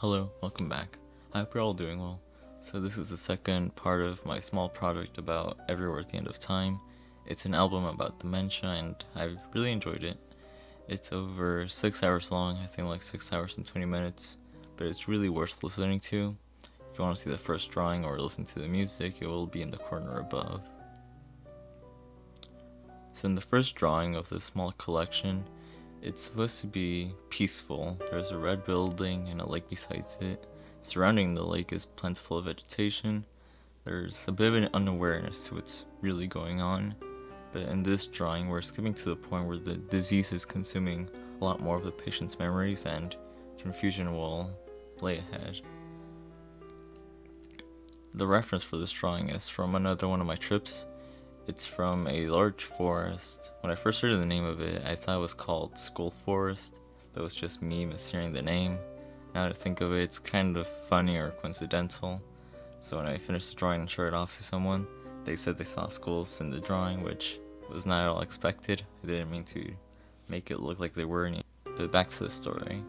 Hello, welcome back. I hope you're all doing well. So this is the second part of my small project about Everywhere at the End of Time. It's an album about dementia and I've really enjoyed it. It's over 6 hours long, I think like 6 hours and 20 minutes, but it's really worth listening to. If you want to see the first drawing or listen to the music, it will be in the corner above. So in the first drawing of this small collection, it's supposed to be peaceful. There's a red building and a lake besides it. Surrounding the lake is plentiful of vegetation. There's a bit of an unawareness to what's really going on. But in this drawing, we're skipping to the point where the disease is consuming a lot more of the patient's memories and confusion will lay ahead. The reference for this drawing is from another one of my trips. It's from a large forest. When I first heard the name of it, I thought it was called Skull Forest, but it was just me mishearing the name. Now that I think of it, it's kind of funny or coincidental. So when I finished the drawing and showed it off to someone, they said they saw skulls in the drawing, which was not at all expected. I didn't mean to make it look like they were any. But back to the story.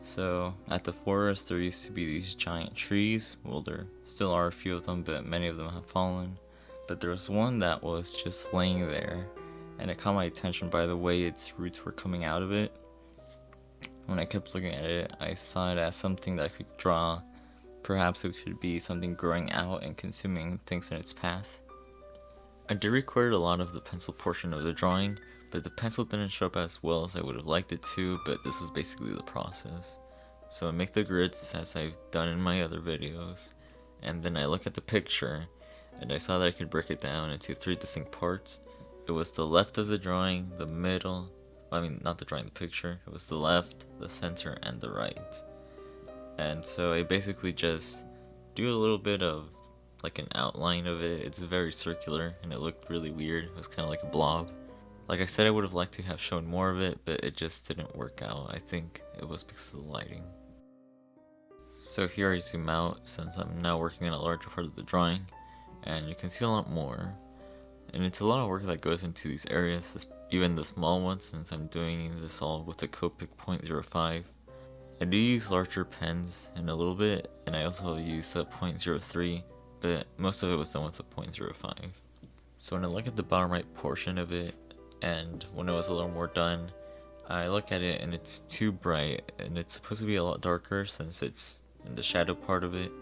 So at the forest, there used to be these giant trees. Well, there still are a few of them, but many of them have fallen. But there was one that was just laying there, and it caught my attention by the way its roots were coming out of it. When I kept looking at it, I saw it as something that I could draw. Perhaps it could be something growing out and consuming things in its path. I did record a lot of the pencil portion of the drawing, but the pencil didn't show up as well as I would have liked it to, but this is basically the process. So I make the grids as I've done in my other videos, and then I look at the picture, and I saw that I could break it down into 3 distinct parts. It was the left of the drawing, the middle, not the drawing, the picture. It was the left, the center, and the right. And so I basically just do a little bit of like an outline of it. It's very circular, and it looked really weird. It was kind of like a blob. Like I said, I would have liked to have shown more of it, but it just didn't work out. I think it was because of the lighting. So here I zoom out since I'm now working on a larger part of the drawing, and you can see a lot more. And it's a lot of work that goes into these areas, even the small ones, since I'm doing this all with a Copic .05. I do use larger pens in a little bit, and I also use a .03, but most of it was done with a .05. So when I look at the bottom right portion of it, and when it was a little more done, I look at it and it's too bright, and it's supposed to be a lot darker since it's in the shadow part of it.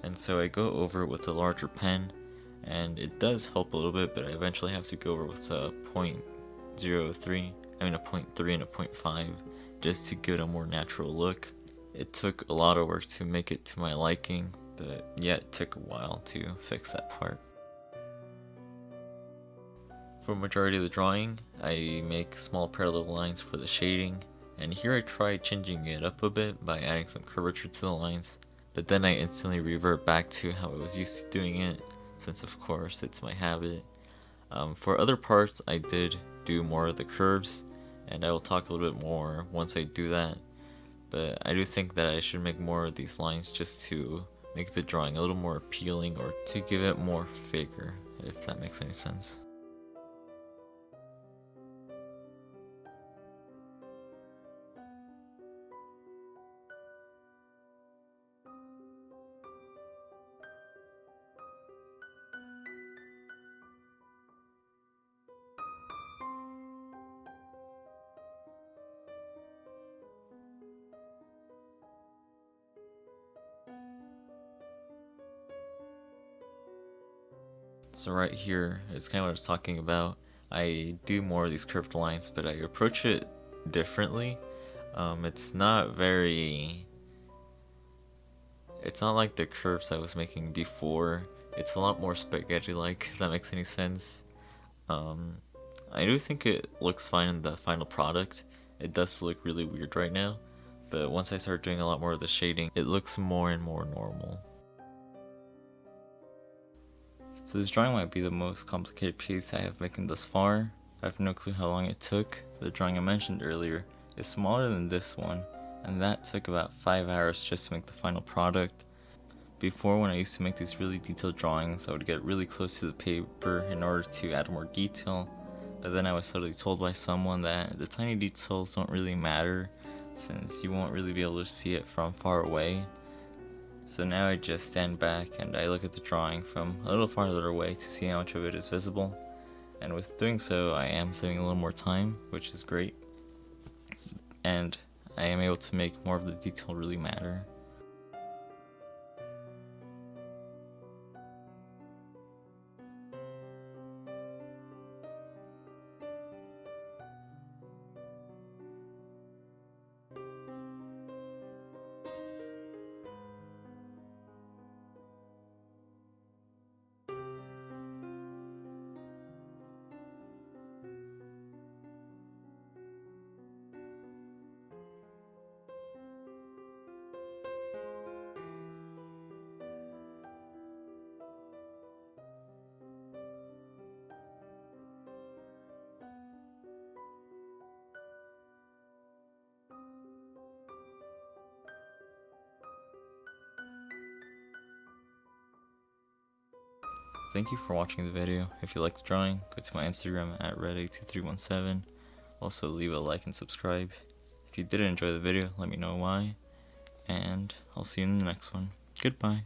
And so I go over it with a larger pen, and it does help a little bit, but I eventually have to go over with a .03, a .3 and a .5, just to get a more natural look. It took a lot of work to make it to my liking, but yeah, it took a while to fix that part. For the majority of the drawing, I make small parallel lines for the shading, and here I tried changing it up a bit by adding some curvature to the lines, but then I instantly revert back to how I was used to doing it, since of course it's my habit. For other parts, I did do more of the curves, and I will talk a little bit more once I do that, but I do think that I should make more of these lines just to make the drawing a little more appealing, or to give it more figure, if that makes any sense. So right here is kind of what I was talking about. I do more of these curved lines, but I approach it differently. It's not like the curves I was making before. It's a lot more spaghetti-like, if that makes any sense. I do think it looks fine in the final product. It does look really weird right now, but once I start doing a lot more of the shading, it looks more and more normal. So this drawing might be the most complicated piece I have making thus far. I have no clue how long it took. The drawing I mentioned earlier is smaller than this one, and that took about 5 hours just to make the final product. Before, when I used to make these really detailed drawings, I would get really close to the paper in order to add more detail, but then I was suddenly told by someone that the tiny details don't really matter, since you won't really be able to see it from far away. So now I just stand back and I look at the drawing from a little farther away to see how much of it is visible. And with doing so, I am saving a little more time, which is great. And I am able to make more of the detail really matter. Thank you for watching the video. If you liked the drawing, go to my Instagram at red82317. Also leave a like and subscribe. If you did enjoy the video, let me know why. And I'll see you in the next one. Goodbye.